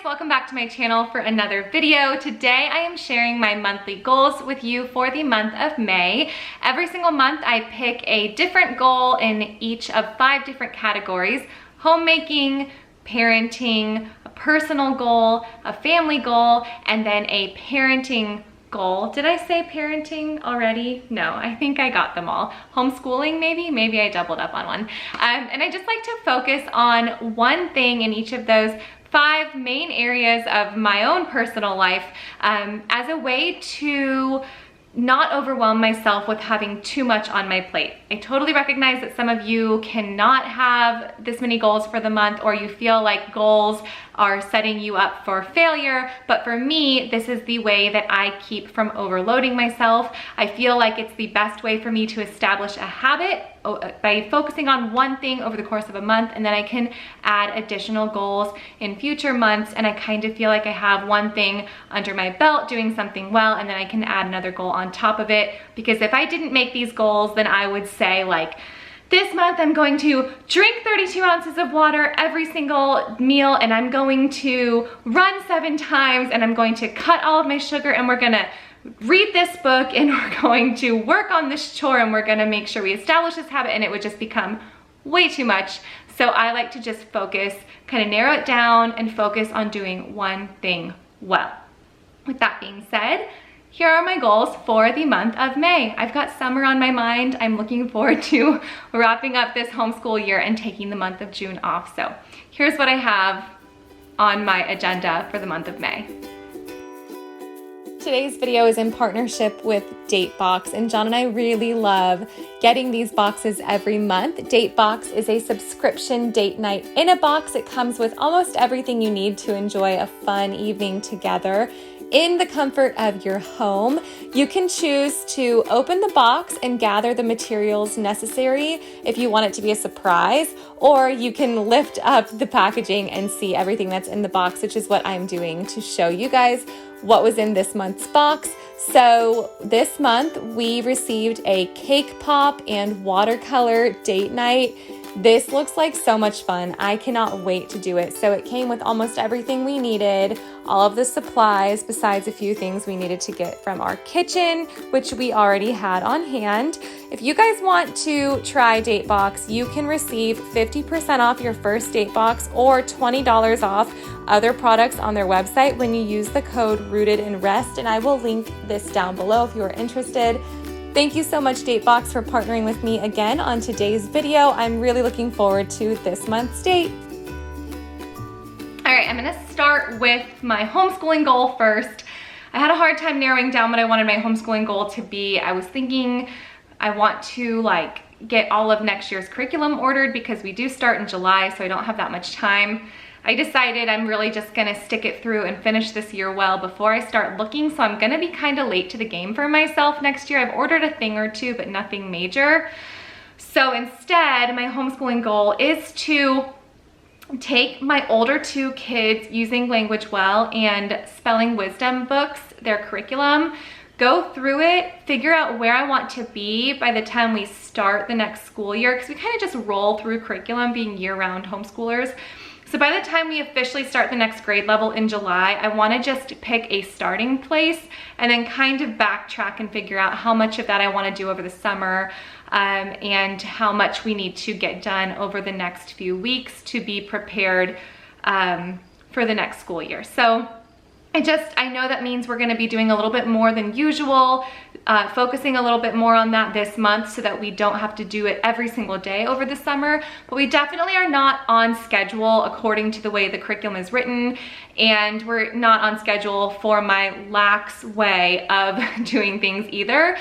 welcome back to my channel for another video. Today I am sharing my monthly goals with you for the month of May. Every single month I pick a different goal in each of 5 different categories: homemaking, parenting, a personal goal, a family goal, and then a parenting goal. Did I say parenting already? No, I think I got them all. Homeschooling, maybe I doubled up on one. And I just like to focus on one thing in each of those 5 main areas of my own personal life as a way to not overwhelm myself with having too much on my plate. I totally recognize that some of you cannot have this many goals for the month, or you feel like goals are setting you up for failure. But for me, this is the way that I keep from overloading myself. I feel like it's the best way for me to establish a habit by focusing on one thing over the course of a month, and then I can add additional goals in future months, and I kind of feel like I have one thing under my belt doing something well, and then I can add another goal on top of it. Because if I didn't make these goals, then I would say, like, this month I'm going to drink 32 ounces of water every single meal, and I'm going to run 7 times, and I'm going to cut all of my sugar, and we're gonna read this book, and we're going to work on this chore, and we're gonna make sure we establish this habit, and it would just become way too much. So I like to just focus, kind of narrow it down and focus on doing one thing well. With that being said, here are my goals for the month of May. I've got summer on my mind. I'm looking forward to wrapping up this homeschool year and taking the month of June off. So here's what I have on my agenda for the month of May. Today's video is in partnership with Datebox, and John and I really love getting these boxes every month. Datebox is a subscription date night in a box. It comes with almost everything you need to enjoy a fun evening together in the comfort of your home. You can choose to open the box and gather the materials necessary if you want it to be a surprise, or you can lift up the packaging and see everything that's in the box, which is what I'm doing to show you guys what was in this month's box. So this month we received a cake pop and watercolor date night. This looks like so much fun. I cannot wait to do it. So it came with almost everything we needed, all of the supplies, besides a few things we needed to get from our kitchen, which we already had on hand. If you guys want to try Datebox, you can receive 50% off your first Datebox or $20 off other products on their website when you use the code Rooted in Rest, and I will link this down below if you are interested. Thank you so much, Datebox, for partnering with me again on today's video. I'm really looking forward to this month's date. All right, I'm gonna start with my homeschooling goal first. I had a hard time narrowing down what I wanted my homeschooling goal to be. I was thinking I want to get all of next year's curriculum ordered because we do start in July, so I don't have that much time. I decided I'm really just gonna stick it through and finish this year well before I start looking, so I'm gonna be kind of late to the game for myself next year. I've ordered a thing or two, but nothing major. So instead, my homeschooling goal is to take my older 2 kids using Language Well and Spelling Wisdom books, their curriculum, go through it, figure out where I want to be by the time we start the next school year, because we kind of just roll through curriculum being year-round homeschoolers. So by the time we officially start the next grade level in July, I want to just pick a starting place and then kind of backtrack and figure out how much of that I want to do over the summer and how much we need to get done over the next few weeks to be prepared for the next school year. So I know that means we're going to be doing a little bit more than usual, focusing a little bit more on that this month so that we don't have to do it every single day over the summer. But we definitely are not on schedule according to the way the curriculum is written, and we're not on schedule for my lax way of doing things either.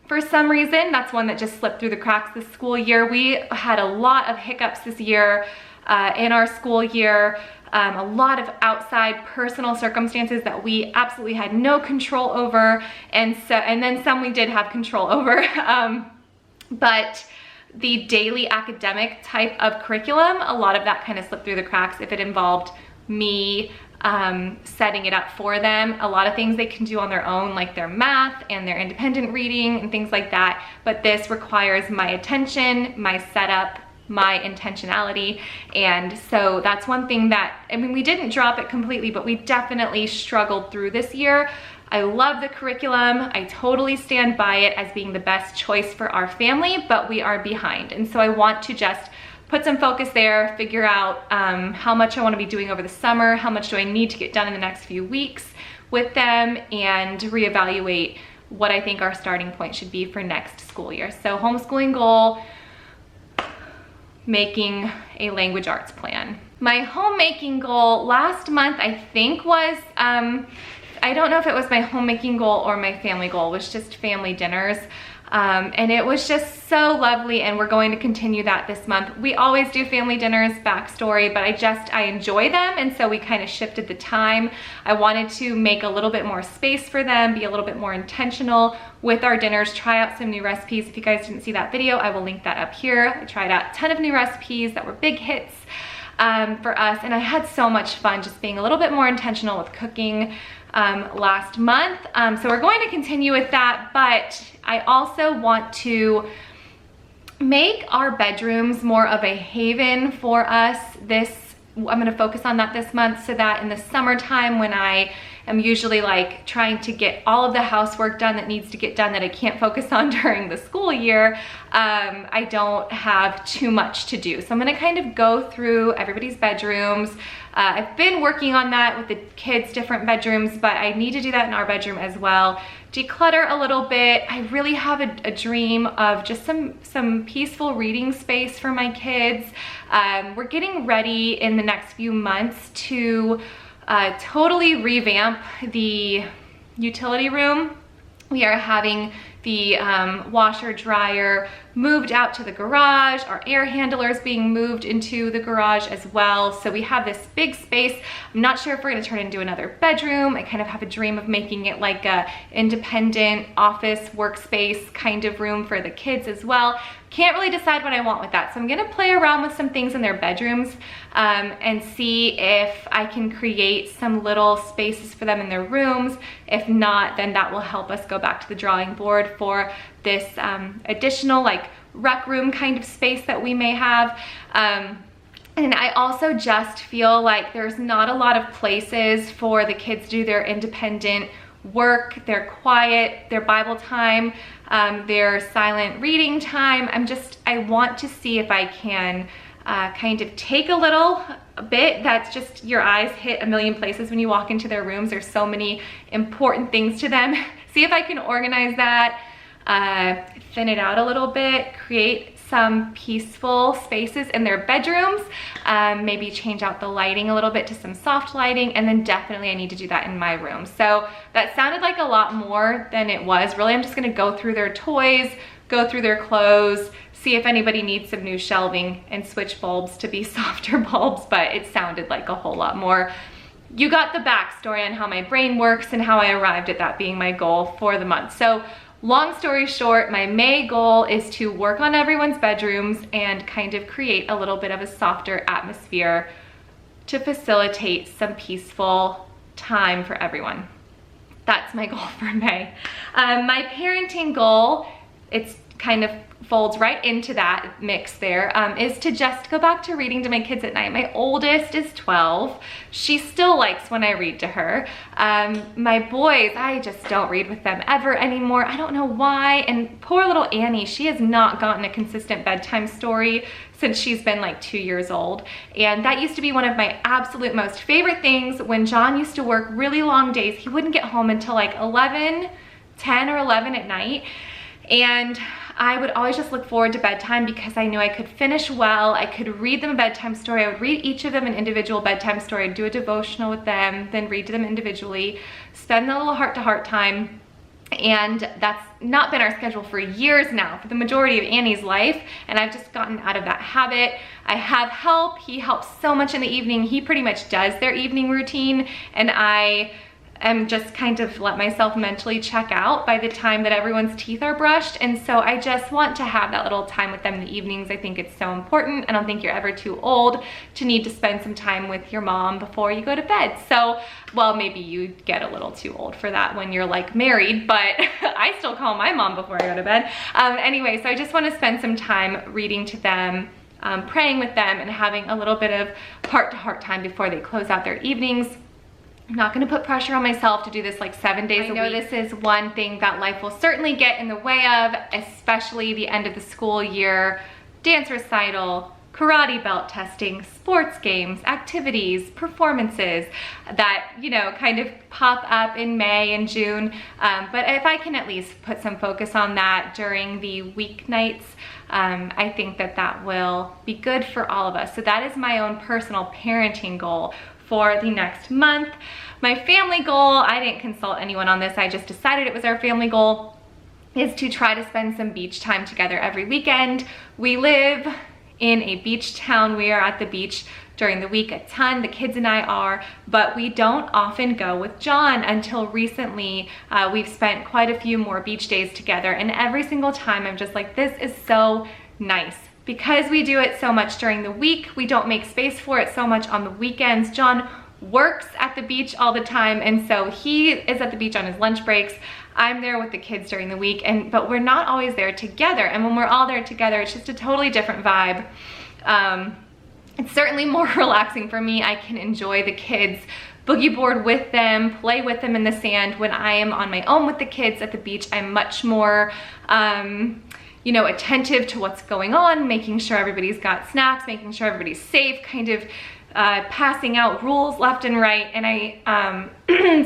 For some reason, that's one that just slipped through the cracks this school year. We had a lot of hiccups this year in our school year. A lot of outside personal circumstances that we absolutely had no control over, and then some we did have control over. But the daily academic type of curriculum, a lot of that kind of slipped through the cracks. If it involved me setting it up for them, a lot of things they can do on their own, like their math and their independent reading and things like that. But this requires my attention, my setup, my intentionality. And so that's one thing that, I mean, we didn't drop it completely, but we definitely struggled through this year. I love the curriculum. I totally stand by it as being the best choice for our family, but we are behind. And so I want to just put some focus there, figure out how much I want to be doing over the summer, how much do I need to get done in the next few weeks with them, and reevaluate what I think our starting point should be for next school year. So homeschooling goal, making a language arts plan. My homemaking goal last month, I think, was, I don't know if it was my homemaking goal or my family goal, it was just family dinners. And it was just so lovely, and we're going to continue that this month. We always do family dinners, backstory, but I enjoy them, and so we kind of shifted the time. I wanted to make a little bit more space for them, be a little bit more intentional with our dinners, try out some new recipes. If you guys didn't see that video, I will link that up here. I tried out a ton of new recipes that were big hits for us, and I had so much fun just being a little bit more intentional with cooking last month. So we're going to continue with that, but I also want to make our bedrooms more of a haven for us. I'm gonna focus on that this month, so that in the summertime, when I am usually like trying to get all of the housework done that needs to get done that I can't focus on during the school year, I don't have too much to do. So I'm gonna kind of go through everybody's bedrooms. I've been working on that with the kids' different bedrooms, but I need to do that in our bedroom as well. Declutter a little bit. I really have a dream of just some peaceful reading space for my kids. We're getting ready in the next few months to totally revamp the utility room. We are having the washer dryer moved out to the garage. Our air handler is being moved into the garage as well. So we have this big space. I'm not sure if we're gonna turn it into another bedroom. I kind of have a dream of making it like a independent office workspace kind of room for the kids as well. Can't really decide what I want with that. So I'm gonna play around with some things in their bedrooms and see if I can create some little spaces for them in their rooms. If not, then that will help us go back to the drawing board for this additional like rec room kind of space that we may have. And I also just feel like there's not a lot of places for the kids to do their independent work, their quiet, their Bible time, their silent reading time. I want to see if I can kind of take a bit that's just your eyes hit a million places when you walk into their rooms. There's so many important things to them. See if I can organize that, thin it out a little bit, create some peaceful spaces in their bedrooms, maybe change out the lighting a little bit to some soft lighting, and then definitely I need to do that in my room. So that sounded like a lot more than it was. Really, I'm just gonna go through their toys, go through their clothes, see if anybody needs some new shelving, and switch bulbs to be softer bulbs, but it sounded like a whole lot more. You got the backstory on how my brain works and how I arrived at that being my goal for the month. So long story short, my May goal is to work on everyone's bedrooms and kind of create a little bit of a softer atmosphere to facilitate some peaceful time for everyone. That's my goal for May. My parenting goal, it's kind of folds right into that mix there, is to just go back to reading to my kids at night. My oldest is 12. She still likes when I read to her. My boys, I just don't read with them ever anymore. I don't know why. And poor little Annie, she has not gotten a consistent bedtime story since she's been like 2 years old. And that used to be one of my absolute most favorite things. When John used to work really long days, he wouldn't get home until like 10 or 11 at night. And I would always just look forward to bedtime because I knew I could finish well. I could read them a bedtime story. I would read each of them an individual bedtime story. I'd do a devotional with them, then read to them individually, spend a little heart-to-heart time. And that's not been our schedule for years now, for the majority of Annie's life, and I've just gotten out of that habit. I have help. He helps so much in the evening. He pretty much does their evening routine, and I am just kind of let myself mentally check out by the time that everyone's teeth are brushed. And so I just want to have that little time with them in the evenings. I think it's so important. I don't think you're ever too old to need to spend some time with your mom before you go to bed. So, well, maybe you get a little too old for that when you're like married, but I still call my mom before I go to bed. Anyway, so I just want to spend some time reading to them praying with them and having a little bit of heart-to-heart time before they close out their evenings. I'm not gonna put pressure on myself to do this like 7 days a week. I know this is one thing that life will certainly get in the way of, especially the end of the school year, dance recital, karate belt testing, sports games, activities, performances that, you know, kind of pop up in May and June. But if I can at least put some focus on that during the weeknights, I think that that will be good for all of us. So that is my own personal parenting goal for the next month. My family goal, I didn't consult anyone on this, I just decided it was our family goal, is to try to spend some beach time together every weekend. We live in a beach town. We are at the beach during the week a ton, the kids and I are, but we don't often go with John. Until recently, we've spent quite a few more beach days together, and every single time I'm just like, this is so nice. Because we do it so much during the week, we don't make space for it so much on the weekends. John works at the beach all the time, and so he is at the beach on his lunch breaks. I'm there with the kids during the week, but we're not always there together. And when we're all there together, it's just a totally different vibe. It's certainly more relaxing for me. I can enjoy the kids, boogie board with them, play with them in the sand. When I am on my own with the kids at the beach, I'm much more, you know, attentive to what's going on, making sure everybody's got snacks, making sure everybody's safe, kind of passing out rules left and right. And I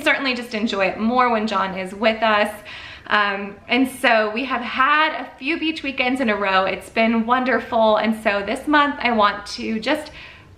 certainly just enjoy it more when John is with us. And so we have had a few beach weekends in a row. It's been wonderful. And so this month I want to just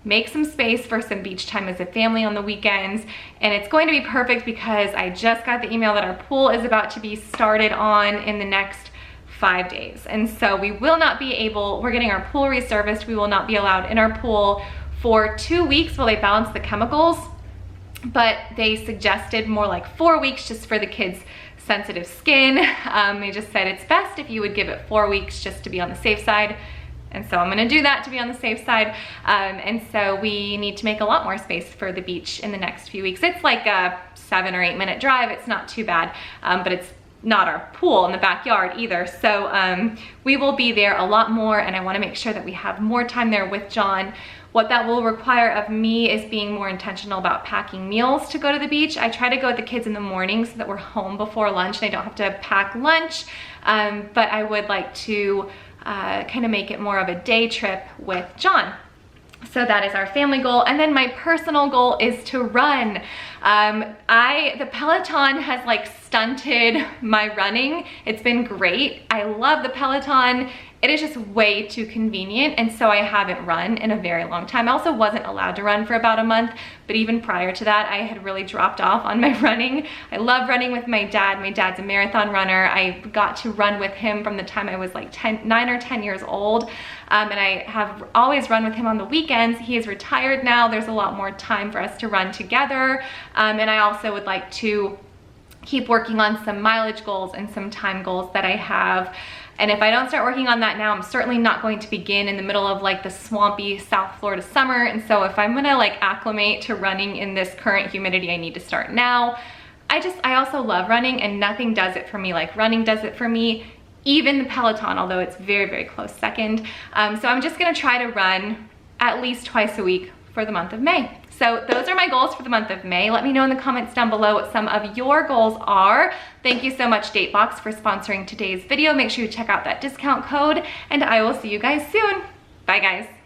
make some space for some beach time as a family on the weekends. And it's going to be perfect because I just got the email that our pool is about to be started on in the next 5 days. And so we will not be able, we're getting our pool resurfaced. We will not be allowed in our pool for 2 weeks while they balance the chemicals, but they suggested more like 4 weeks just for the kids' sensitive skin. They just said it's best if you would give it 4 weeks just to be on the safe side. And so I'm gonna do that to be on the safe side. And so we need to make a lot more space for the beach in the next few weeks. It's like a 7 or 8 minute drive. It's not too bad, but it's not our pool in the backyard either. So we will be there a lot more, and I wanna make sure that we have more time there with John. What that will require of me is being more intentional about packing meals to go to the beach. I try to go with the kids in the morning so that we're home before lunch and I don't have to pack lunch. But I would like to kind of make it more of a day trip with John. So that is our family goal. And then my personal goal is to run. The Peloton has like stunted my running. It's been great. I love the Peloton. It is just way too convenient, and so I haven't run in a very long time. I also wasn't allowed to run for about a month, but even prior to that, I had really dropped off on my running. I love running with my dad. My dad's a marathon runner. I got to run with him from the time I was like 9 or 10 years old, and I have always run with him on the weekends. He is retired now. There's a lot more time for us to run together, and I also would like to keep working on some mileage goals and some time goals that I have. And if I don't start working on that now, I'm certainly not going to begin in the middle of like the swampy South Florida summer. And so if I'm gonna like acclimate to running in this current humidity, I need to start now. I also love running, and nothing does it for me like running does it for me. Even the Peloton, although it's very, very close second. So I'm just gonna try to run at least twice a week for the month of May. So those are my goals for the month of May. Let me know in the comments down below what some of your goals are. Thank you so much, Datebox, for sponsoring today's video. Make sure you check out that discount code, and I will see you guys soon. Bye, guys.